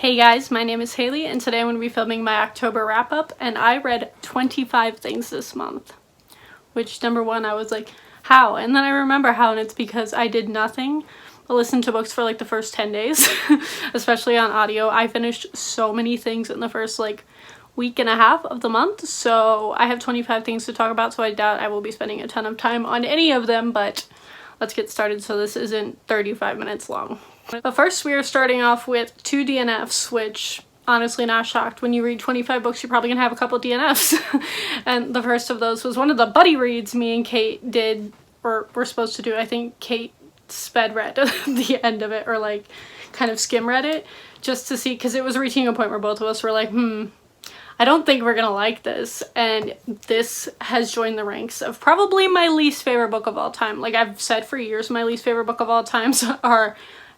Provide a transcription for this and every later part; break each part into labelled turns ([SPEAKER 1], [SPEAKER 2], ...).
[SPEAKER 1] Hey guys, my name is Haley and today I'm going to be filming my October wrap-up, and I read 25 things this month. Which, number one, I was like, how? And then I remember how, and it's because I did nothing but listen to books for like the first 10 days, especially on audio. I finished so many things in the first like week and a half of the month, so I have 25 things to talk about, so I doubt I will be spending a ton of time on any of them, but let's get started so this isn't 35 minutes long. But first we are starting off with 2 DNFs, which honestly not shocked. When you read 25 books, you're probably gonna have a couple DNFs. And the first of those was one of the buddy reads me and Kate did, or were supposed to do. I think Kate sped read the end of it, or like kind of skim read it, just to see, because it was reaching a point where both of us were like, I don't think we're gonna like this, and this has joined the ranks of probably my least favorite book of all time. Like I've said for years, my least favorite book of all time are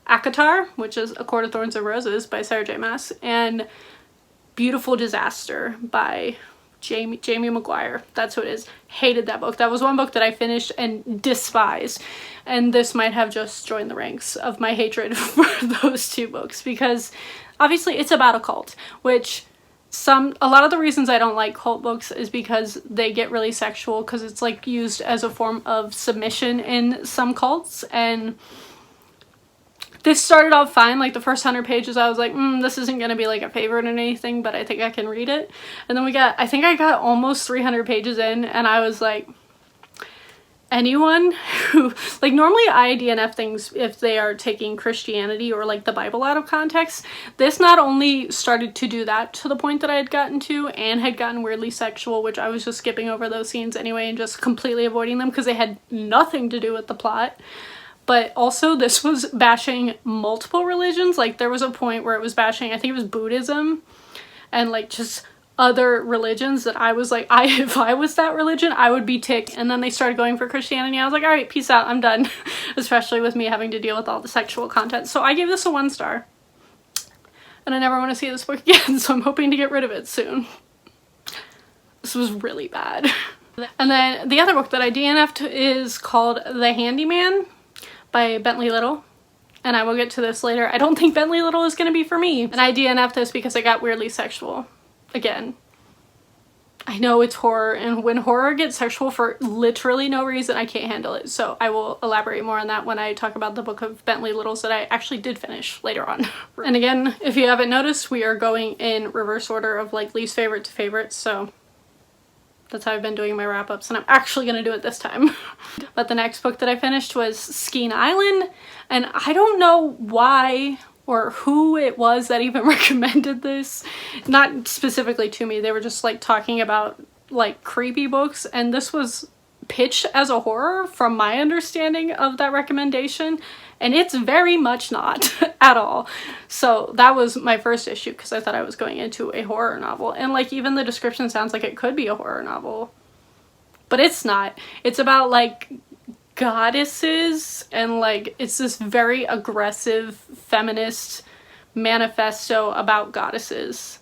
[SPEAKER 1] Akatar, which is A Court of Thorns and Roses by Sarah J. Maas, and Beautiful Disaster by Jamie Maguire. That's who it is. Hated that book. That was one book that I finished and despised, and this might have just joined the ranks of my hatred for those two books, because obviously it's about a cult, which a lot of the reasons I don't like cult books is because they get really sexual, because it's like used as a form of submission in some cults. And this started off fine, like the first 100 pages I was like, this isn't gonna be like a favorite or anything, but I think I can read it. And then I think I got almost 300 pages in, and I was like, anyone who, like, normally I DNF things if they are taking Christianity or like the Bible out of context. This not only started to do that to the point that I had gotten to, and had gotten weirdly sexual, which I was just skipping over those scenes anyway and just completely avoiding them because they had nothing to do with the plot. But also this was bashing multiple religions. Like there was a point where it was bashing, I think it was Buddhism, and like just other religions that I was like, if I was that religion, I would be ticked. And then they started going for Christianity. I was like, all right, peace out, I'm done. Especially with me having to deal with all the sexual content. So I gave this a 1 star. And I never want to see this book again, so I'm hoping to get rid of it soon. This was really bad. And then the other book that I DNF'd is called The Handyman by Bentley Little. And I will get to this later. I don't think Bentley Little is going to be for me. And I DNF'd this because it got weirdly sexual. Again, I know it's horror, and when horror gets sexual for literally no reason, I can't handle it. So I will elaborate more on that when I talk about the book of Bentley Littles that I actually did finish later on. And again, if you haven't noticed, we are going in reverse order of like least favorite to favorite, so that's how I've been doing my wrap-ups, and I'm actually gonna do it this time. But the next book that I finished was Skeen Island, and I don't know why or who it was that even recommended this. Not specifically to me, they were just like talking about like creepy books, and this was pitched as a horror from my understanding of that recommendation, and it's very much not at all. So that was my first issue, because I thought I was going into a horror novel, and like even the description sounds like it could be a horror novel, but it's not. It's about like goddesses, and like it's this very aggressive feminist manifesto about goddesses.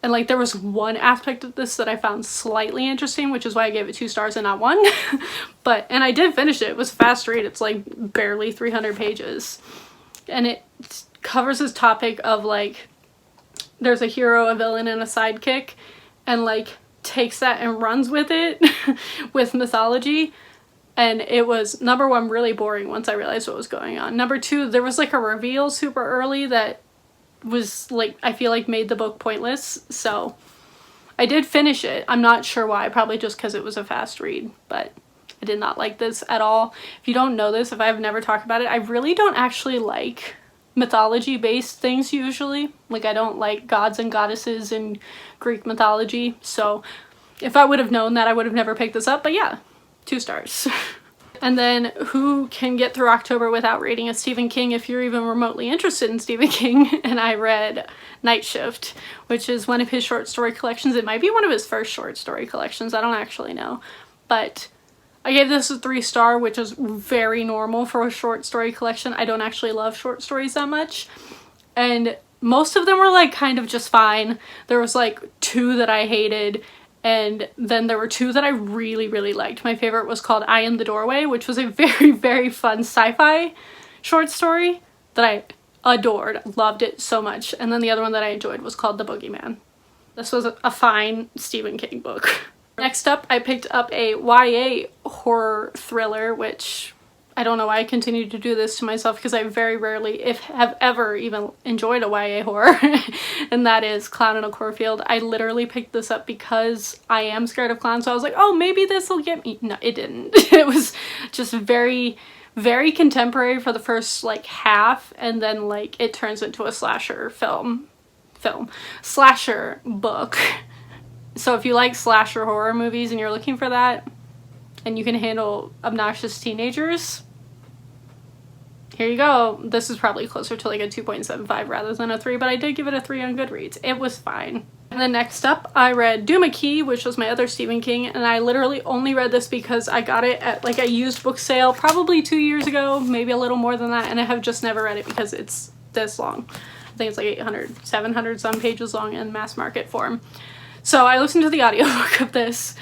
[SPEAKER 1] And like there was one aspect of this that I found slightly interesting, which is why I gave it 2 stars and not 1. And I did finish it. It was a fast read. It's like barely 300 pages, and it covers this topic of like there's a hero, a villain, and a sidekick, and like takes that and runs with it with mythology. And it was, number one, really boring once I realized what was going on. Number 2, there was like a reveal super early that was like, I feel like made the book pointless. So I did finish it. I'm not sure why, probably just because it was a fast read, but I did not like this at all. If you don't know this, if I've never talked about it, I really don't actually like mythology based things usually. Like I don't like gods and goddesses in Greek mythology. So if I would have known that, I would have never picked this up, but yeah. 2 stars. And then who can get through October without reading a Stephen King if you're even remotely interested in Stephen King? And I read Night Shift, which is one of his short story collections. It might be one of his first short story collections. I don't actually know. But I gave this a 3 star, which is very normal for a short story collection. I don't actually love short stories that much. And most of them were like kind of just fine. There was like 2 that I hated, and then there were 2 that I really, really liked. My favorite was called Eye in the Doorway, which was a very, very fun sci-fi short story that I adored, loved it so much. And then the other one that I enjoyed was called The Boogeyman. This was a fine Stephen King book. Next up, I picked up a YA horror thriller, which I don't know why I continue to do this to myself because I very rarely, if have ever even enjoyed a YA horror, and that is Clown in a Cornfield. I literally picked this up because I am scared of clowns, so I was like, oh, maybe this will get me. No, it didn't. It was just very, very contemporary for the first like half, and then like it turns into a slasher slasher book. So if you like slasher horror movies and you're looking for that, and you can handle obnoxious teenagers, here you go. This is probably closer to like a 2.75 rather than a 3, but I did give it a 3 on Goodreads. It was fine. And then next up, I read Douma Key, which was my other Stephen King, and I literally only read this because I got it at like a used book sale probably 2 years ago, maybe a little more than that, and I have just never read it because it's this long. I think it's like 800, 700 some pages long in mass market form. So I listened to the audiobook of this,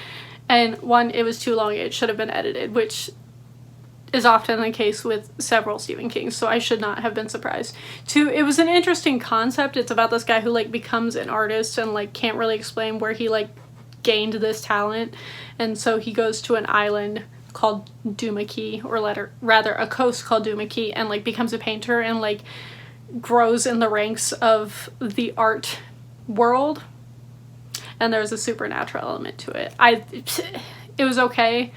[SPEAKER 1] and one, it was too long, it should have been edited, which is often the case with several Stephen Kings, so I should not have been surprised. Two, it was an interesting concept. It's about this guy who like becomes an artist and like can't really explain where he like gained this talent, and so he goes to an island called Douma Key, or rather a coast called Douma Key, and like becomes a painter and like grows in the ranks of the art world. And there's a supernatural element to it. It was okay.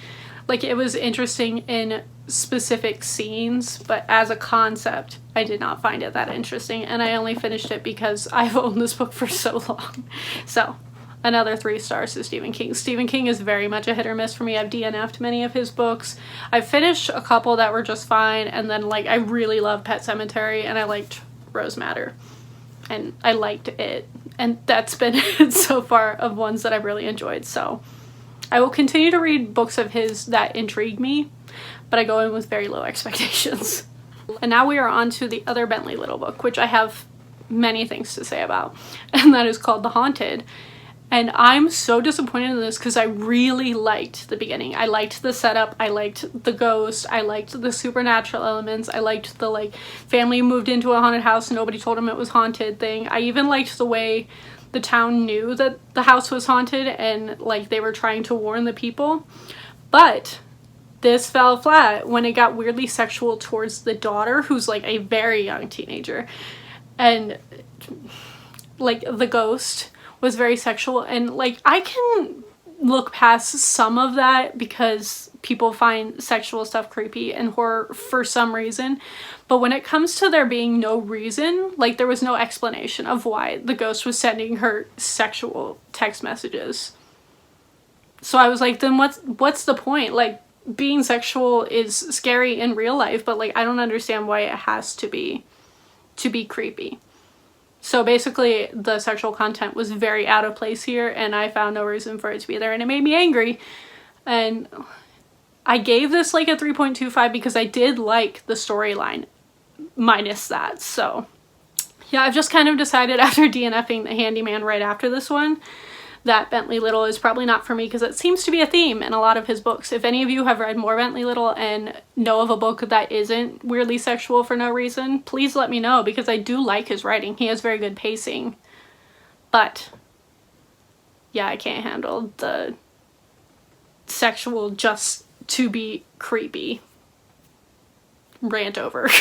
[SPEAKER 1] Like, it was interesting in specific scenes, but as a concept, I did not find it that interesting. And I only finished it because I've owned this book for so long. So, another 3 stars to Stephen King. Stephen King is very much a hit or miss for me. I've DNF'd many of his books. I finished a couple that were just fine. And then, like, I really love Pet Sematary, and I liked Rose Madder. And I liked it. And that's been it so far of ones that I've really enjoyed. So I will continue to read books of his that intrigue me, but I go in with very low expectations. And now we are on to the other Bentley Little book, which I have many things to say about, and that is called The Haunted. And I'm so disappointed in this because I really liked the beginning. I liked the setup, I liked the ghost, I liked the supernatural elements, I liked the like family moved into a haunted house and nobody told them it was haunted thing. I even liked the way the town knew that the house was haunted and like they were trying to warn the people. But this fell flat when it got weirdly sexual towards the daughter, who's like a very young teenager. And like the ghost was very sexual, and like I can look past some of that because people find sexual stuff creepy and horror for some reason, but when it comes to there being no reason, like there was no explanation of why the ghost was sending her sexual text messages. So I was like, then what's the point? Like, being sexual is scary in real life, but like I don't understand why it has to be creepy. So basically, the sexual content was very out of place here, and I found no reason for it to be there, and it made me angry. And I gave this like a 3.25 because I did like the storyline, minus that. So yeah, I've just kind of decided after DNFing the Handyman right after this one that Bentley Little is probably not for me, because it seems to be a theme in a lot of his books. If any of you have read more Bentley Little and know of a book that isn't weirdly sexual for no reason, please let me know, because I do like his writing. He has very good pacing. But yeah, I can't handle the sexual just to be creepy rant over.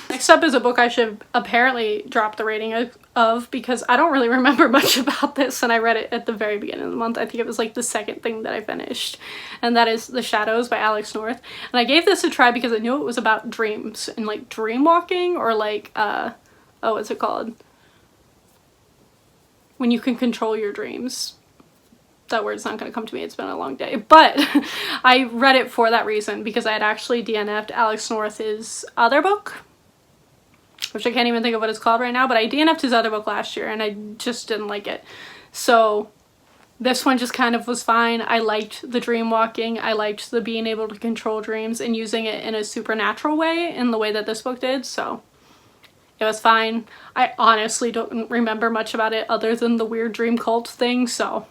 [SPEAKER 1] Next up is a book I should apparently drop the rating of because I don't really remember much about this, and I read it at the very beginning of the month. I think it was like the second thing that I finished, and that is The Shadows by Alex North. And I gave this a try because I knew it was about dreams and like dream walking, or like oh, what's it called? When you can control your dreams. That word's not going to come to me, it's been a long day. But I read it for that reason, because I had actually DNF'd Alex North's other book, which I can't even think of what it's called right now, but I DNF'd his other book last year and I just didn't like it. So this one just kind of was fine. I liked the dream walking, I liked the being able to control dreams and using it in a supernatural way in the way that this book did, so it was fine. I honestly don't remember much about it other than the weird dream cult thing, so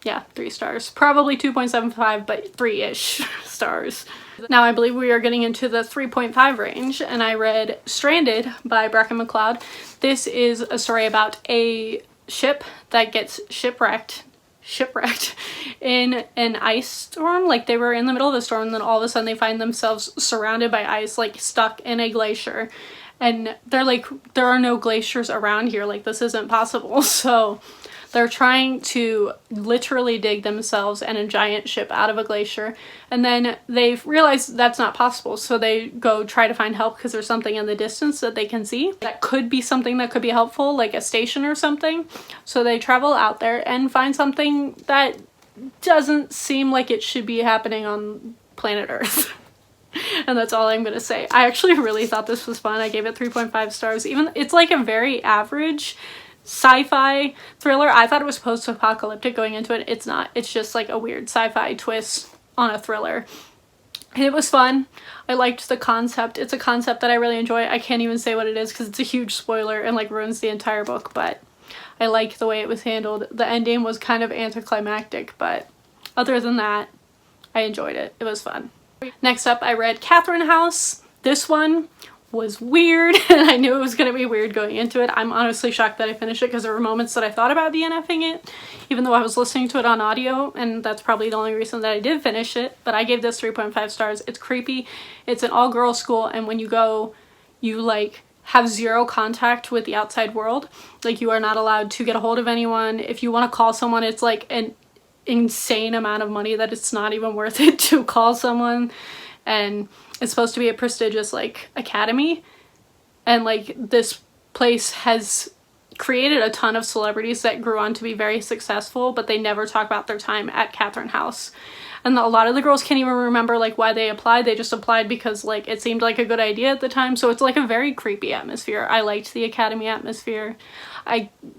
[SPEAKER 1] Yeah, 3 stars. Probably 2.75, but 3-ish stars. Now I believe we are getting into the 3.5 range, and I read Stranded by Bracken McLeod. This is a story about a ship that gets shipwrecked in an ice storm. Like, they were in the middle of the storm, and then all of a sudden they find themselves surrounded by ice, like stuck in a glacier. And they're like, there are no glaciers around here, like this isn't possible. So they're trying to literally dig themselves and a giant ship out of a glacier, and then they realize that's not possible, so they go try to find help because there's something in the distance that they can see that could be something that could be helpful, like a station or something. So they travel out there and find something that doesn't seem like it should be happening on planet Earth. And that's all I'm gonna say. I actually really thought this was fun. I gave it 3.5 stars. Even it's like a very average sci-fi thriller. I thought it was post-apocalyptic going into it. It's not. It's just like a weird sci-fi twist on a thriller. And it was fun. I liked the concept. It's a concept that I really enjoy. I can't even say what it is because it's a huge spoiler and like ruins the entire book, but I like the way it was handled. The ending was kind of anticlimactic, but other than that, I enjoyed it. It was fun. Next up, I read Catherine House. This one was weird, and I knew it was going to be weird going into it. I'm honestly shocked that I finished it because there were moments that I thought about DNFing it, even though I was listening to it on audio, and that's probably the only reason that I did finish it. But I gave this 3.5 stars. It's creepy. It's an all-girls school, and when you go, you like have zero contact with the outside world. Like, you are not allowed to get a hold of anyone. If you want to call someone, it's like an insane amount of money that it's not even worth it to call someone. And it's supposed to be a prestigious like academy, and like this place has created a ton of celebrities that grew on to be very successful, but they never talk about their time at Catherine House. And a lot of the girls can't even remember like why they applied. They just applied because like it seemed like a good idea at the time. So it's like a very creepy atmosphere. I liked the academy atmosphere.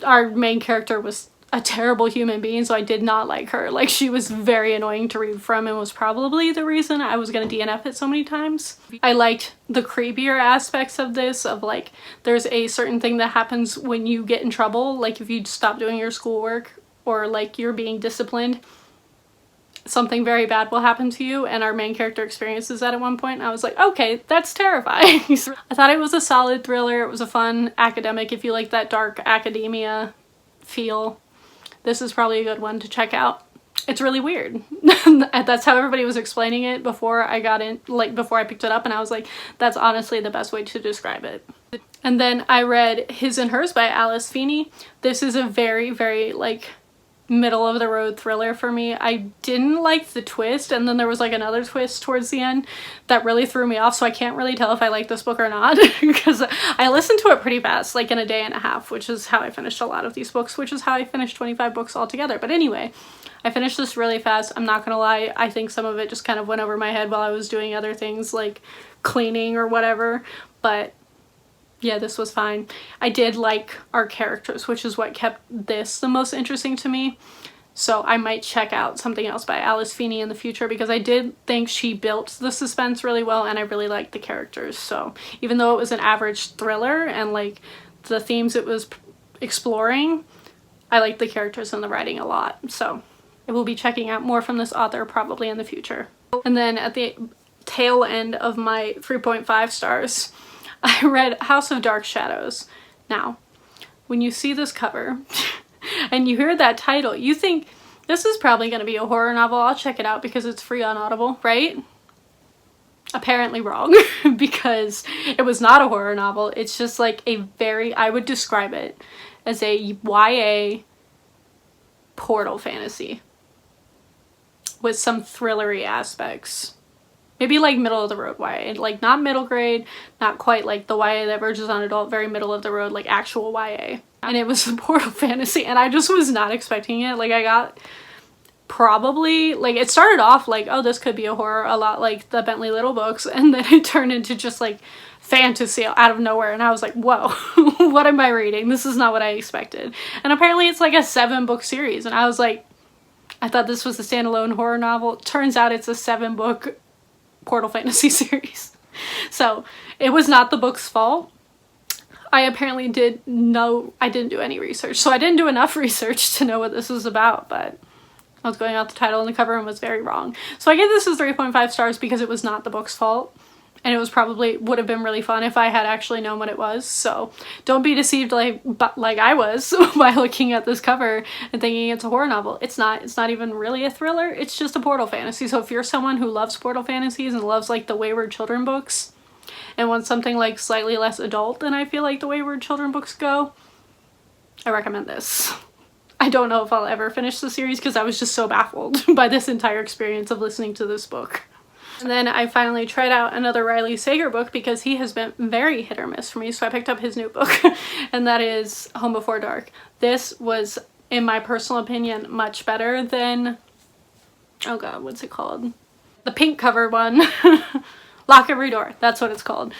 [SPEAKER 1] Our main character was a terrible human being, so I did not like her. Like, she was very annoying to read from and was probably the reason I was gonna DNF it so many times. I liked the creepier aspects of this, of like, there's a certain thing that happens when you get in trouble, like if you stop doing your schoolwork or like you're being disciplined, something very bad will happen to you, and our main character experiences that at one point, and I was like, okay, that's terrifying. I thought it was a solid thriller. It was a fun academic, if you like that dark academia feel. This is probably a good one to check out. It's really weird. That's how everybody was explaining it before I got in, like before I picked it up, and I was like, that's honestly the best way to describe it. And then I read His and Hers by Alice Feeney. This is a very, very like middle of the road thriller for me. I didn't like the twist, and then there was like another twist towards the end that really threw me off, so I can't really tell if I like this book or not because I listened to it pretty fast, like in a day and a half, which is how I finished a lot of these books, which is how I finished 25 books altogether. But anyway, I finished this really fast. I'm not gonna lie, I think some of it just kind of went over my head while I was doing other things like cleaning or whatever, but yeah, this was fine. I did like our characters, which is what kept this the most interesting to me. So I might check out something else by Alice Feeney in the future because I did think she built the suspense really well, and I really liked the characters. So even though it was an average thriller and like the themes it was exploring, I liked the characters and the writing a lot. So I will be checking out more from this author probably in the future. And then at the tail end of my 3.5 stars, I read House of Dark Shadows. Now, when you see this cover and you hear that title, you think this is probably going to be a horror novel. I'll check it out because it's free on Audible, right? Apparently wrong because it was not a horror novel. It's just like a very, I would describe it as a YA portal fantasy with some thrillery aspects. Maybe like middle of the road YA, like not middle grade, not quite like the YA that verges on adult, very middle of the road, like actual YA. And it was a portal fantasy, and I just was not expecting it. Like, I got probably, like, it started off like, oh, this could be a horror, a lot like the Bentley Little books, and then it turned into just like fantasy out of nowhere, and I was like, whoa, what am I reading? This is not what I expected. And apparently it's like a 7-book series, and I was like, I thought this was a standalone horror novel. Turns out it's a 7-book portal fantasy series. So it was not the book's fault. I apparently I didn't do any research, so I didn't do enough research to know what this was about, but I was going out the title and the cover and was very wrong. So I gave this as 3.5 stars because it was not the book's fault. And it was probably would have been really fun if I had actually known what it was. So don't be deceived like I was by looking at this cover and thinking it's a horror novel. It's not. It's not even really a thriller. It's just a portal fantasy. So if you're someone who loves portal fantasies and loves like the Wayward Children books and wants something like slightly less adult than I feel like the Wayward Children books go, I recommend this. I don't know if I'll ever finish the series because I was just so baffled by this entire experience of listening to this book. And then I finally tried out another Riley Sager book because he has been very hit or miss for me, so I picked up his new book, and that is Home Before Dark. This was, in my personal opinion, much better than, oh god, what's it called? The pink cover one. Lock Every Door, that's what it's called.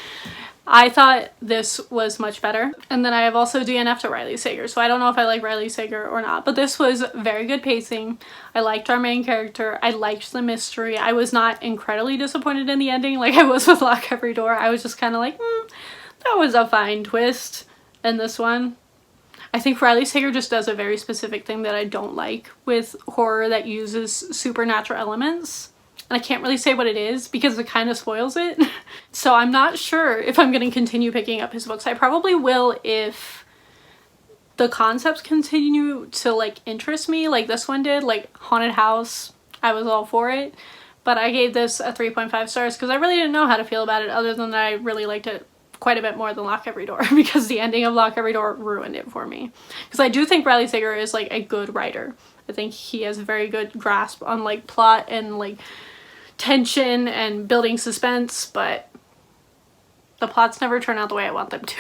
[SPEAKER 1] I thought this was much better. And then I have also DNF'd to Riley Sager, so I don't know if I like Riley Sager or not, but this was very good pacing. I liked our main character. I liked the mystery. I was not incredibly disappointed in the ending like I was with Lock Every Door. I was just kind of like, that was a fine twist. And this one, I think Riley Sager just does a very specific thing that I don't like with horror that uses supernatural elements. And I can't really say what it is because it kind of spoils it. So I'm not sure if I'm going to continue picking up his books. I probably will if the concepts continue to like interest me like this one did, like Haunted House. I was all for it. But I gave this a 3.5 stars because I really didn't know how to feel about it other than that I really liked it quite a bit more than Lock Every Door because the ending of Lock Every Door ruined it for me. Because I do think Riley Sager is like a good writer. I think he has a very good grasp on like plot and like tension and building suspense, but the plots never turn out the way I want them to.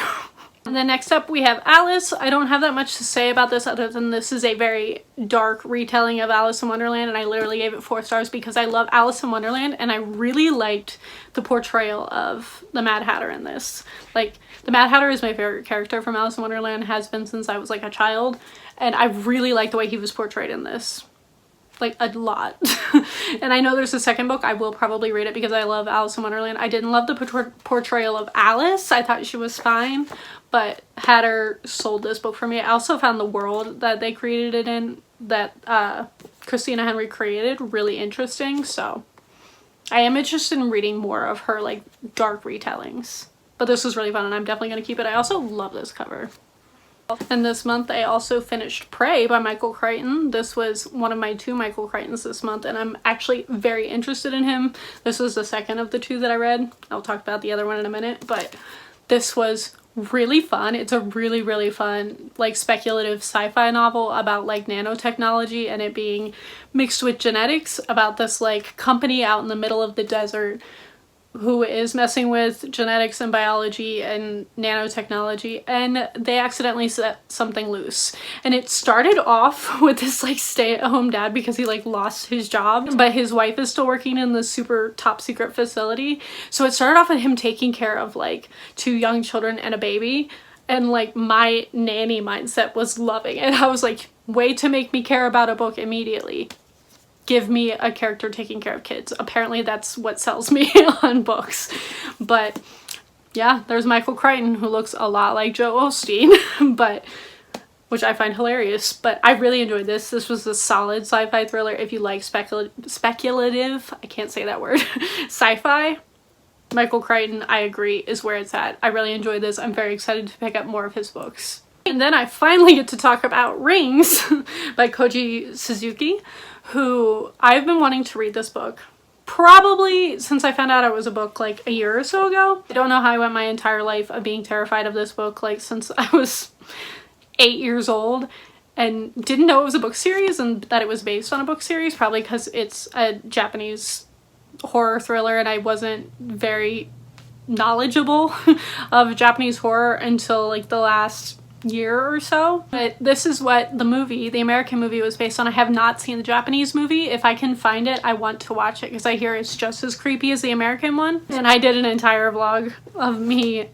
[SPEAKER 1] And then next up we have Alice. I don't have that much to say about this other than this is a very dark retelling of Alice in Wonderland, and I literally gave it 4 stars because I love Alice in Wonderland and I really liked the portrayal of the Mad Hatter in this. Like, the Mad Hatter is my favorite character from Alice in Wonderland, has been since I was like a child, and I really like the way he was portrayed in this. Like, a lot. And I know there's a second book. I will probably read it because I love Alice in Wonderland. I didn't love the portrayal of Alice. I thought she was fine, but Hatter sold this book for me. I also found the world that they created it in, that Christina Henry created, really interesting. So I am interested in reading more of her like dark retellings. But this was really fun and I'm definitely going to keep it. I also love this cover. And this month I also finished Prey by Michael Crichton. This was one of my 2 Michael Crichtons this month and I'm actually very interested in him. This was the second of the 2 that I read. I'll talk about the other one in a minute, but this was really fun. It's a really, really fun like speculative sci-fi novel about like nanotechnology and it being mixed with genetics, about this like company out in the middle of the desert who is messing with genetics and biology and nanotechnology, and they accidentally set something loose. And it started off with this like stay-at-home dad because he like lost his job, but his wife is still working in this super top secret facility. So it started off with him taking care of like 2 young children and a baby, and like my nanny mindset was loving it. I was like, way to make me care about a book immediately. Give me a character taking care of kids. Apparently that's what sells me on books. But yeah, there's Michael Crichton, who looks a lot like Joe Osteen, but which I find hilarious. But I really enjoyed this. This was a solid sci-fi thriller. If you like speculative, I can't say that word, sci-fi, Michael Crichton, I agree, is where it's at. I really enjoyed this. I'm very excited to pick up more of his books. And then I finally get to talk about Rings by Koji Suzuki, who I've been wanting to read this book probably since I found out it was a book like a year or so ago. I don't know how I went my entire life of being terrified of this book, like since I was 8 years old, and didn't know it was a book series and that it was based on a book series, probably because it's a Japanese horror thriller and I wasn't very knowledgeable of Japanese horror until like the last year or so. But this is what the movie, the American movie, was based on. I have not seen the Japanese movie. If I can find it, I want to watch it because I hear it's just as creepy as the American one. And I did an entire vlog of me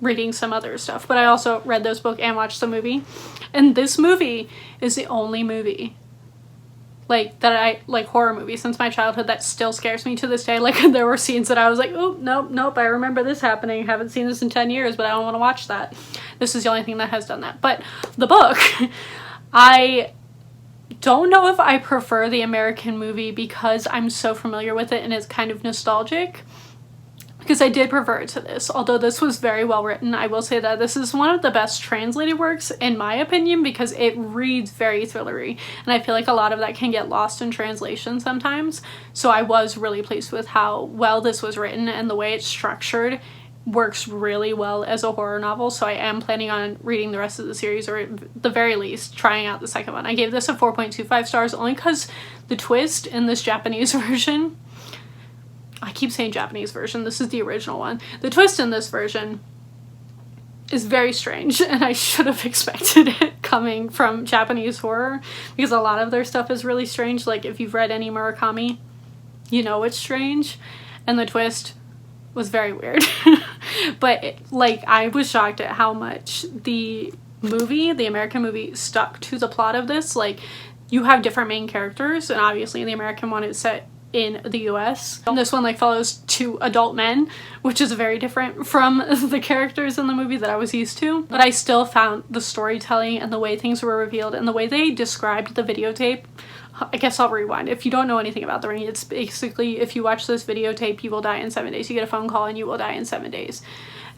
[SPEAKER 1] reading some other stuff, but I also read this book and watched the movie. And this movie is the only movie like that I like, horror movie since my childhood, that still scares me to this day. Like, there were scenes that I was like, oh nope, I remember this happening, haven't seen this in 10 years, but I don't want to watch that. This is the only thing that has done that. But the book, I don't know if I prefer the American movie because I'm so familiar with it and it's kind of nostalgic, because I did prefer it to this. Although this was very well written, I will say that this is one of the best translated works in my opinion, because it reads very thrillery, and I feel like a lot of that can get lost in translation sometimes. So I was really pleased with how well this was written, and the way it's structured works really well as a horror novel. So I am planning on reading the rest of the series, or at the very least trying out the second one. I gave this a 4.25 stars only because the twist in this Japanese version, I keep saying Japanese version, this is the original one. The twist in this version is very strange, and I should have expected it coming from Japanese horror, because a lot of their stuff is really strange. Like, if you've read any Murakami, you know it's strange, and the twist was very weird. But like, I was shocked at how much the movie, the American movie, stuck to the plot of this. Like, you have different main characters, and obviously the American one is set in the US. And this one like follows two adult men, which is very different from the characters in the movie that I was used to. But I still found the storytelling and the way things were revealed and the way they described the videotape. I guess I'll rewind. If you don't know anything about The Ring, it's basically, if you watch this videotape, you will die in 7 days. You get a phone call and you will die in 7 days.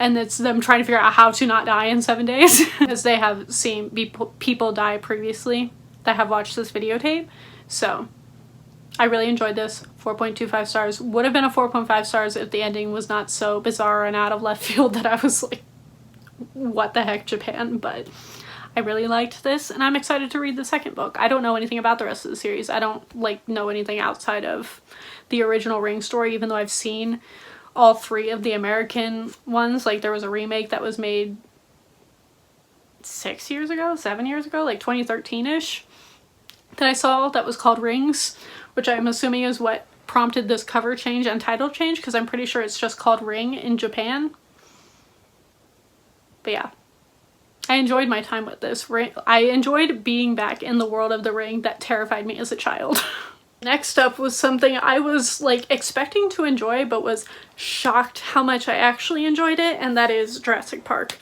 [SPEAKER 1] And it's them trying to figure out how to not die in 7 days. Because they have seen people die previously that have watched this videotape. So I really enjoyed this. 4.25 stars. Would have been a 4.5 stars if the ending was not so bizarre and out of left field that I was like, what the heck, Japan? But I really liked this, and I'm excited to read the second book. I don't know anything about the rest of the series. I don't like know anything outside of the original Ring story, even though I've seen all three of the American ones. Like, there was a remake that was made 7 years ago, like 2013-ish, that I saw that was called Rings, which I'm assuming is what prompted this cover change and title change, because I'm pretty sure it's just called Ring in Japan. But yeah, I enjoyed my time with this. I enjoyed being back in the world of The Ring that terrified me as a child. Next up was something I was like expecting to enjoy, but was shocked how much I actually enjoyed it, and that is Jurassic Park.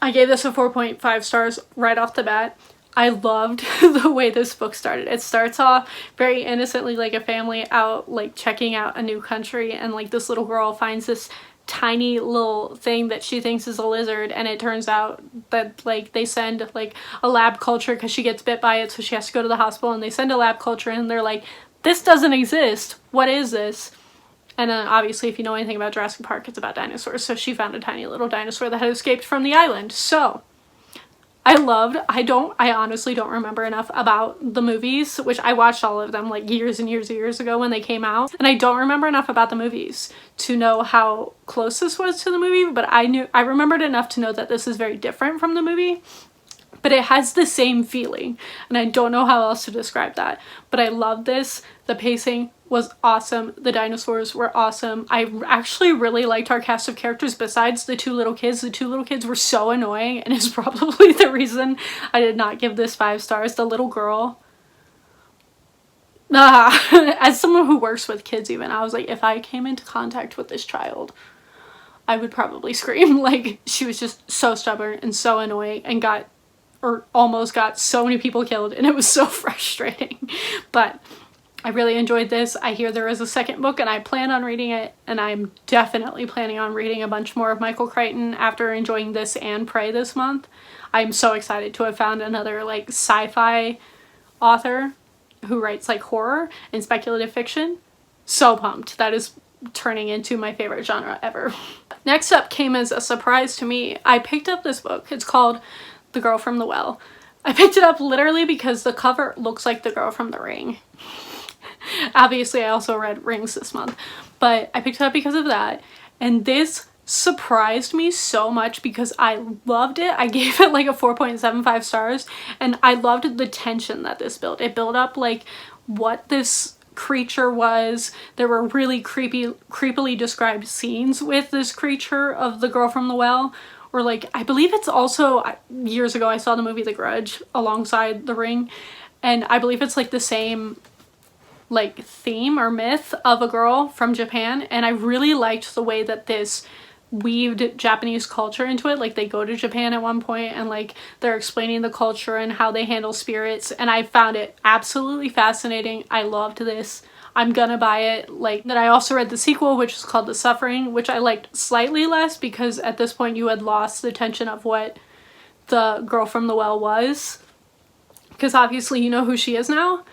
[SPEAKER 1] I gave this a 4.5 stars right off the bat. I loved the way this book started. It starts off very innocently, like a family out like checking out a new country, and like this little girl finds this tiny little thing that she thinks is a lizard, and it turns out that like they send like a lab culture because she gets bit by it, so she has to go to the hospital, and they send a lab culture and they're like, this doesn't exist, what is this? And then obviously if you know anything about Jurassic Park, it's about dinosaurs, so she found a tiny little dinosaur that had escaped from the island. So I honestly don't remember enough about the movies, which I watched all of them like years and years and years ago when they came out, and I don't remember enough about the movies to know how close this was to the movie, but I remembered enough to know that this is very different from the movie, but it has the same feeling, and I don't know how else to describe that. But I love this. The pacing was awesome. The dinosaurs were awesome. I actually really liked our cast of characters besides the two little kids. The two little kids were so annoying, and it's probably the reason I did not give this 5 stars. The little girl. As someone who works with kids even, I was like, if I came into contact with this child, I would probably scream. Like, she was just so stubborn and so annoying, and almost got so many people killed, and it was so frustrating. But I really enjoyed this. I hear there is a second book, and I plan on reading it, and I'm definitely planning on reading a bunch more of Michael Crichton after enjoying this and Prey this month. I'm so excited to have found another like sci-fi author who writes like horror and speculative fiction. So pumped. That is turning into my favorite genre ever. Next up came as a surprise to me. I picked up this book. It's called The Girl from the Well. I picked it up literally because the cover looks like the girl from The Ring. Obviously, I also read Rings this month, but I picked it up because of that, and this surprised me so much because I loved it. I gave it like a 4.75 stars, and I loved the tension that this built. It built up like what this creature was. There were really creepily described scenes with this creature of the girl from the well, or like, I believe it's also, years ago I saw the movie The Grudge alongside The Ring, and I believe it's like the same like theme or myth of a girl from Japan, and I really liked the way that this weaved Japanese culture into it. Like they go to Japan at one point and like they're explaining the culture and how they handle spirits, and I found it absolutely fascinating. I loved this. I'm gonna buy it. Like that, I also read the sequel, which is called The Suffering, which I liked slightly less because at this point you had lost the tension of what the girl from the well was, because obviously you know who she is now,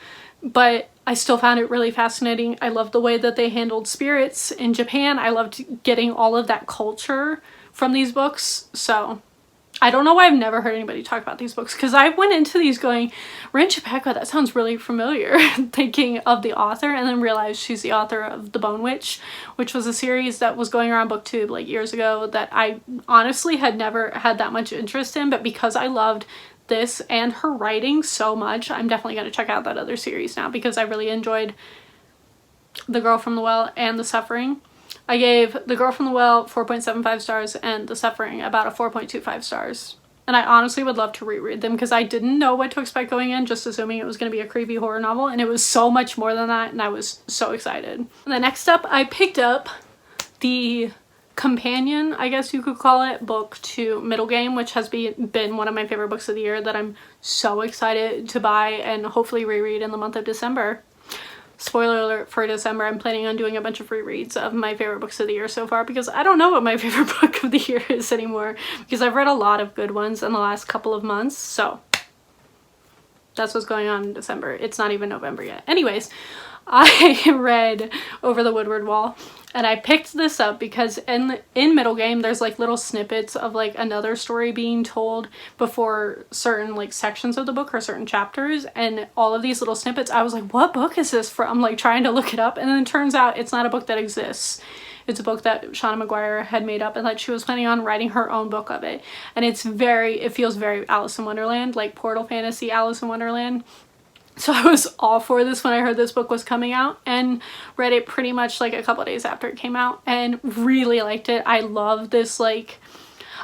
[SPEAKER 1] but I still found it really fascinating. I loved the way that they handled spirits in Japan. I loved getting all of that culture from these books. So I don't know why I've never heard anybody talk about these books, because I went into these going, Rinchipeka, that sounds really familiar, thinking of the author, and then realized she's the author of The Bone Witch, which was a series that was going around BookTube like years ago that I honestly had never had that much interest in, but because I loved this and her writing so much, I'm definitely going to check out that other series now, because I really enjoyed The Girl from the Well and The Suffering. I gave The Girl from the Well 4.75 stars and The Suffering about a 4.25 stars. And I honestly would love to reread them because I didn't know what to expect going in, just assuming it was going to be a creepy horror novel, and it was so much more than that, and I was so excited. And then next up, I picked up the companion, I guess you could call it, book to Middle Game, which has been one of my favorite books of the year that I'm so excited to buy and hopefully reread in the month of December. Spoiler alert for December, I'm planning on doing a bunch of rereads of my favorite books of the year so far, because I don't know what my favorite book of the year is anymore, because I've read a lot of good ones in the last couple of months, so that's what's going on in December. It's not even November yet. Anyways, I read Over the Woodward Wall, and I picked this up because in Middle Game there's like little snippets of like another story being told before certain like sections of the book or certain chapters, and all of these little snippets, I was like, what book is this from? Like trying to look it up, and then it turns out it's not a book that exists. It's a book that Shauna Maguire had made up and that she was planning on writing her own book of it, and it feels very Alice in Wonderland, like Portal Fantasy Alice in Wonderland. So I was all for this when I heard this book was coming out, and read it pretty much like a couple days after it came out and really liked it. I love this, like,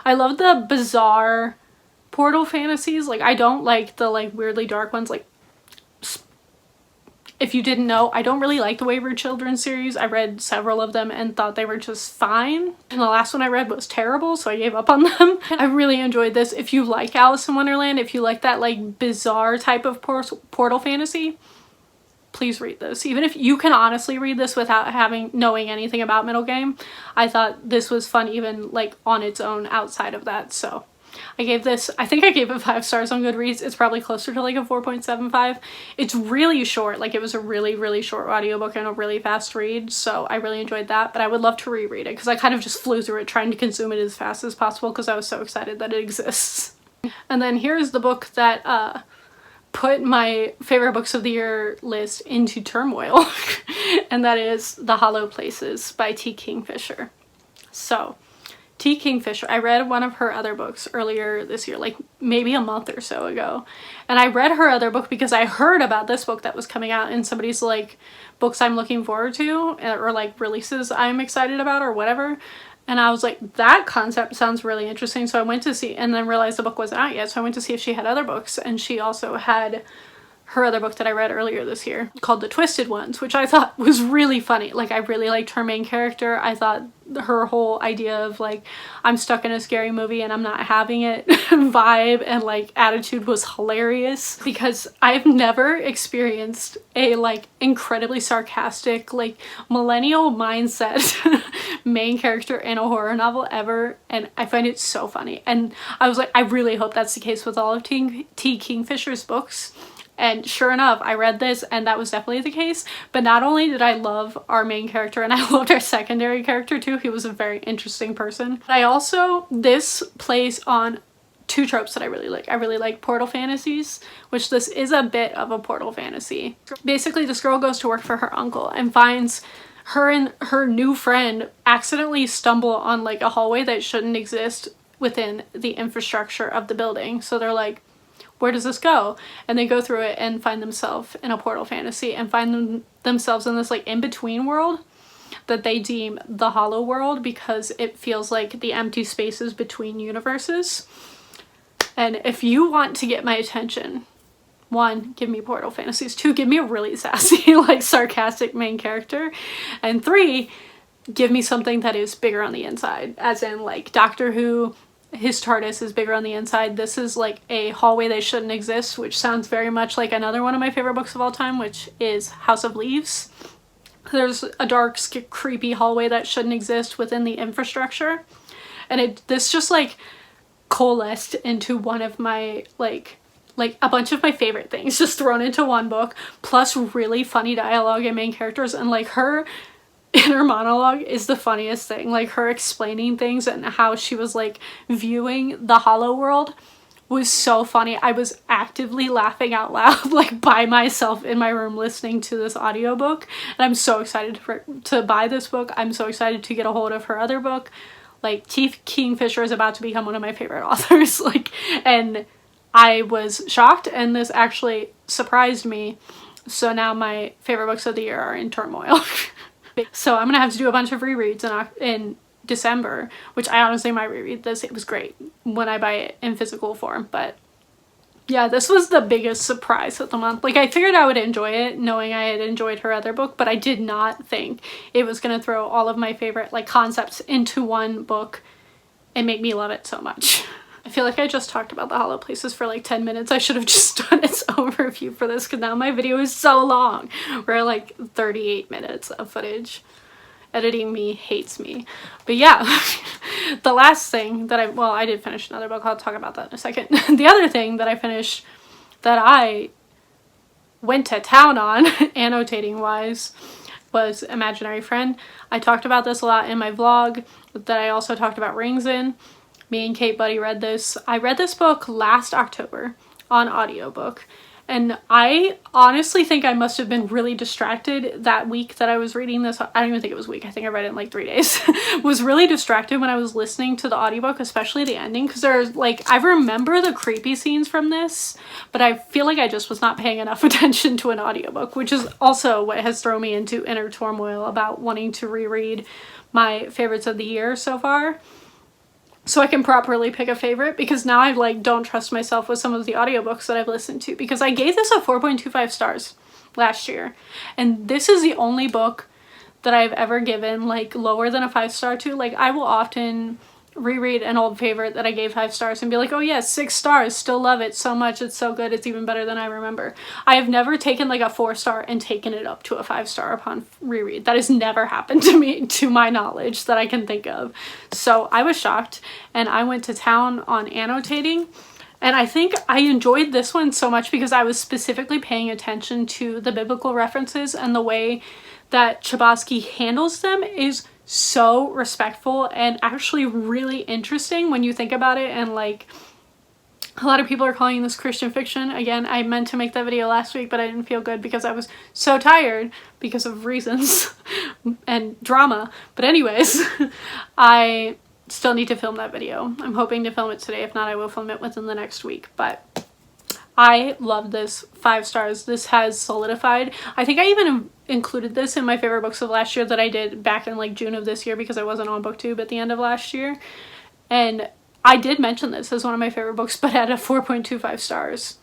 [SPEAKER 1] I love the bizarre portal fantasies. Like, I don't like the like weirdly dark ones. Like, if you didn't know, I don't really like the Wayward Children series. I read several of them and thought they were just fine. And the last one I read was terrible, so I gave up on them. I really enjoyed this. If you like Alice in Wonderland, if you like that like bizarre type of portal fantasy, please read this. Even if you can honestly read this without knowing anything about Middle Game, I thought this was fun even like on its own outside of that. So I gave this, I think I gave it 5 stars on Goodreads. It's probably closer to like a 4.75. It's really short. Like, it was a really, really short audiobook and a really fast read, so I really enjoyed that. But I would love to reread it because I kind of just flew through it trying to consume it as fast as possible because I was so excited that it exists. And then here's the book that put my favorite books of the year list into turmoil, and that is The Hollow Places by T. Kingfisher. So T. Kingfisher, I read one of her other books earlier this year, like maybe a month or so ago. And I read her other book because I heard about this book that was coming out in somebody's like books I'm looking forward to, or like releases I'm excited about or whatever. And I was like, that concept sounds really interesting. So I went to see, and then realized the book wasn't out yet. So I went to see if she had other books, and she also had her other book that I read earlier this year called The Twisted Ones, which I thought was really funny. Like, I really liked her main character. I thought her whole idea of like, I'm stuck in a scary movie and I'm not having it vibe and like attitude was hilarious, because I've never experienced a like incredibly sarcastic like millennial mindset main character in a horror novel ever, and I find it so funny. And I was like, I really hope that's the case with all of T. Kingfisher's books. And sure enough, I read this and that was definitely the case. But not only did I love our main character, and I loved our secondary character too. He was a very interesting person. But I also, this plays on 2 tropes that I really like. I really like portal fantasies, which this is a bit of a portal fantasy. Basically, this girl goes to work for her uncle and finds her and her new friend accidentally stumble on like a hallway that shouldn't exist within the infrastructure of the building. So they're like, where does this go? And they go through it and find themselves in a portal fantasy and find themselves in this like in-between world that they deem the hollow world, because it feels like the empty spaces between universes. And if you want to get my attention, 1, give me portal fantasies. 2, give me a really sassy like sarcastic main character. And 3, give me something that is bigger on the inside, as in like Doctor Who, his TARDIS is bigger on the inside. This is like a hallway that shouldn't exist, which sounds very much like another one of my favorite books of all time, which is House of Leaves. There's a dark, creepy hallway that shouldn't exist within the infrastructure, and this just like coalesced into one of my like a bunch of my favorite things just thrown into one book, plus really funny dialogue and main characters, and like her inner monologue is the funniest thing. Like her explaining things and how she was like viewing the Hollow World was so funny. I was actively laughing out loud like by myself in my room listening to this audiobook, and I'm so excited to buy this book. I'm so excited to get a hold of her other book. Like T. Kingfisher is about to become one of my favorite authors, like, and I was shocked, and this actually surprised me. So now my favorite books of the year are in turmoil. So I'm gonna have to do a bunch of rereads in December, which I honestly might reread this. It was great when I buy it in physical form, but yeah, this was the biggest surprise of the month. Like I figured I would enjoy it knowing I had enjoyed her other book, but I did not think it was gonna throw all of my favorite like concepts into one book and make me love it so much. I feel like I just talked about the Hollow Places for like 10 minutes. I should have just done its overview for this because now my video is so long. We're at like 38 minutes of footage. Editing me hates me. But yeah, the last thing that I did finish another book. I'll talk about that in a second. The other thing that I finished that I went to town on, annotating wise, was Imaginary Friend. I talked about this a lot in my vlog that I also talked about rings in. Me and Kate Buddy read this. I read this book last October on audiobook, and I honestly think I must have been really distracted that week that I was reading this. I don't even think it was a week. I think I read it in like 3 days. Was really distracted when I was listening to the audiobook, especially the ending, because there's like, I remember the creepy scenes from this, but I feel like I just was not paying enough attention to an audiobook, which is also what has thrown me into inner turmoil about wanting to reread my favorites of the year so far, so I can properly pick a favorite, because now I like don't trust myself with some of the audiobooks that I've listened to, because I gave this a 4.25 stars last year, and this is the only book that I've ever given like lower than a 5-star to. Like I will often reread an old favorite that I gave 5 stars and be like, oh yeah, 6 stars, still love it so much, it's so good, it's even better than I remember. I have never taken like a 4-star and taken it up to a 5-star upon reread. That has never happened to me, to my knowledge, that I can think of. So I was shocked, and I went to town on annotating, and I think I enjoyed this one so much because I was specifically paying attention to the biblical references, and the way that Chbosky handles them is so respectful and actually really interesting when you think about it. And like, a lot of people are calling this Christian fiction. Again, I meant to make that video last week, but I didn't feel good because I was so tired because of reasons and drama. But anyways, I still need to film that video. I'm hoping to film it today. If not, I will film it within the next week. But I love this. 5 stars. This has solidified. I think I even included this in my favorite books of last year that I did back in like June of this year, because I wasn't on BookTube at the end of last year. And I did mention this as one of my favorite books, but at a 4.25 stars.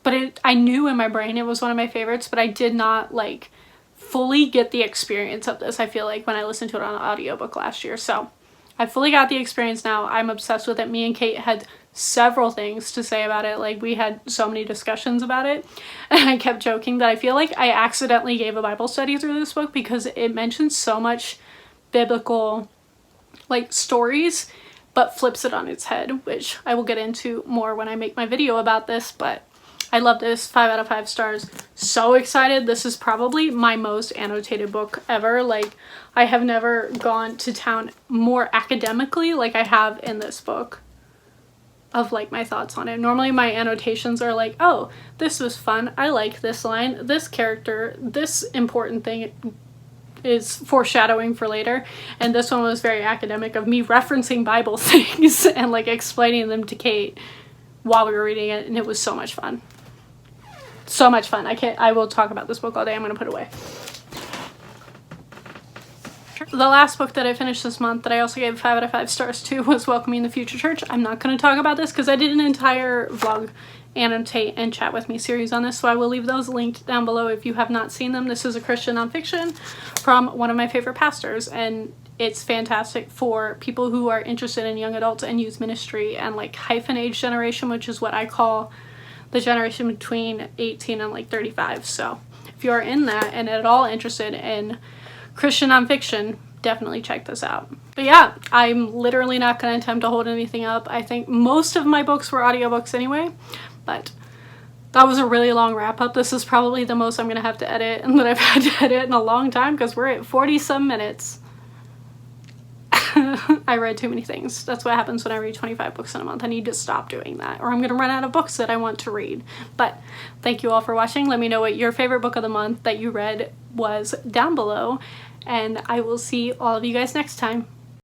[SPEAKER 1] But I knew in my brain it was one of my favorites, but I did not like fully get the experience of this, I feel like, when I listened to it on an audiobook last year. So I fully got the experience now. I'm obsessed with it. Me and Kate had several things to say about it. Like, we had so many discussions about it, and I kept joking that I feel like I accidentally gave a Bible study through this book because it mentions so much biblical like stories but flips it on its head, which I will get into more when I make my video about this. But I love this. 5 out of 5 stars. So excited. This is probably my most annotated book ever. Like, I have never gone to town more academically like I have in this book of like my thoughts on it. Normally my annotations are like, oh, this was fun, I like this line, this character, this important thing is foreshadowing for later. And this one was very academic, of me referencing Bible things and like explaining them to Kate while we were reading it, and it was so much fun. So much fun. I will talk about this book all day. I'm gonna put it away. the last book that I finished this month that I also gave 5 out of 5 stars to was Welcoming the Future Church. I'm not going to talk about this because I did an entire vlog, Annotate, and Chat With Me series on this, so I will leave those linked down below if you have not seen them. This is a Christian nonfiction from one of my favorite pastors, and it's fantastic for people who are interested in young adults and youth ministry and like hyphen age generation, which is what I call the generation between 18 and like 35. So if you are in that and at all interested in Christian nonfiction, definitely check this out. But yeah, I'm literally not going to attempt to hold anything up. I think most of my books were audiobooks anyway, but that was a really long wrap up. This is probably the most I'm going to have to edit and that I've had to edit in a long time because we're at 40 some minutes. I read too many things. That's what happens when I read 25 books in a month. I need to stop doing that or I'm going to run out of books that I want to read. But thank you all for watching. Let me know what your favorite book of the month that you read was down below, and I will see all of you guys next time.